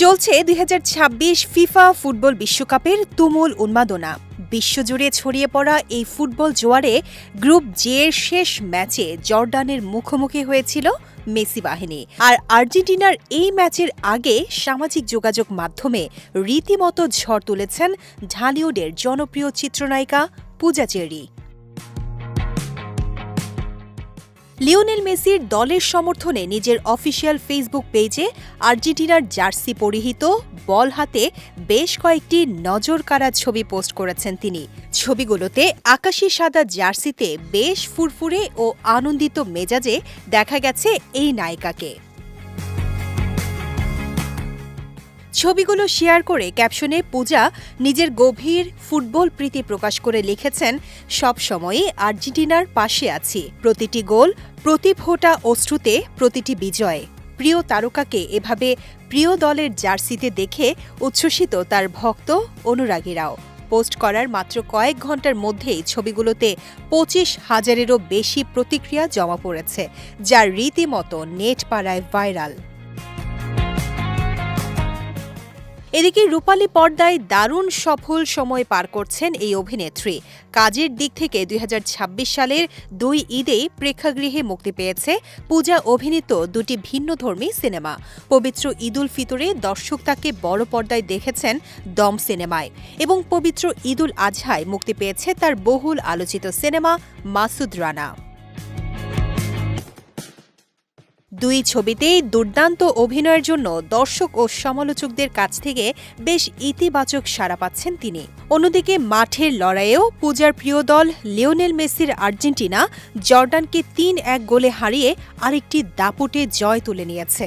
চলছে ২০২৬ FIFA football বিশ্বকাপের তুমুল উন্মাদনা। বিশ্বজুড়ে ছড়িয়ে পড়া এই ফুটবল জোয়ারে গ্রুপ জে এর শেষ ম্যাচে জর্ডানের মুখোমুখি হয়েছিল মেসি বাহিনী। আর আর্জেন্টিনার এই ম্যাচের আগে সামাজিক যোগাযোগ মাধ্যমে রীতিমতো ঝড় তুলেছেন ঢালিউডের জনপ্রিয় চিত্রনায়িকা পূজা চেরি। লিওনেল মেসির দলের সমর্থনে নিজের অফিসিয়াল ফেসবুক পেজে আর্জেন্টিনার জার্সি পরিহিত বল হাতে বেশ কয়েকটি নজরকাড়া ছবি পোস্ট করেছেন তিনি। ছবিগুলোতে আকাশি সাদা জার্সিতে বেশ ফুরফুরে ও আনন্দিত মেজাজে দেখা গেছে এই নায়িকাকে। ছবিগুলো শেয়ার করে ক্যাপশনে পূজা নিজের গভীর ফুটবল প্রীতি প্রকাশ করে লিখেছেন, সবসময়ই আর্জেন্টিনার পাশে আছি, প্রতিটি গোল, প্রতি ফোঁটা অশ্রুতে, প্রতিটি বিজয়ে। প্রিয় তারকাকে এভাবে প্রিয় দলের জার্সিতে দেখে উচ্ছ্বসিত তার ভক্ত অনুরাগীরাও। পোস্ট করার মাত্র কয়েক ঘন্টার মধ্যেই ছবিগুলোতে ২৫,০০০-এরও বেশি প্রতিক্রিয়া জমা পড়েছে, যা রীতিমতো নেট পাড়ায় ভাইরাল। এদিকে রূপালী পর্দায় দারুণ সফল সময় পার করছেন এই অভিনেত্রী। কাজের দিক থেকে ২০২৬ সালের ২ ঈদেই প্রেক্ষাগৃহে মুক্তি পেয়েছে পূজা অভিনীত দুটি ভিন্নধর্মী সিনেমা। পবিত্র ঈদুল ফিতরে দর্শক তাকে বড় পর্দায় দেখেছেন দম সিনেমায়, এবং পবিত্র ঈদুল আজহায় মুক্তি পেয়েছে তার বহুল আলোচিত সিনেমা মাসুদ রানা। দুই ছবিতেই দুর্দান্ত অভিনয়ের জন্য দর্শক ও সমালোচকদের কাছ থেকে বেশ ইতিবাচক সাড়া পাচ্ছেন তিনি। অন্যদিকে মাঠের লড়াইয়েও পূজার প্রিয় দল লিওনেল মেসির আর্জেন্টিনা জর্ডানকে ৩-১ গোলে হারিয়ে আরেকটি দাপুটে জয় তুলে নিয়েছে।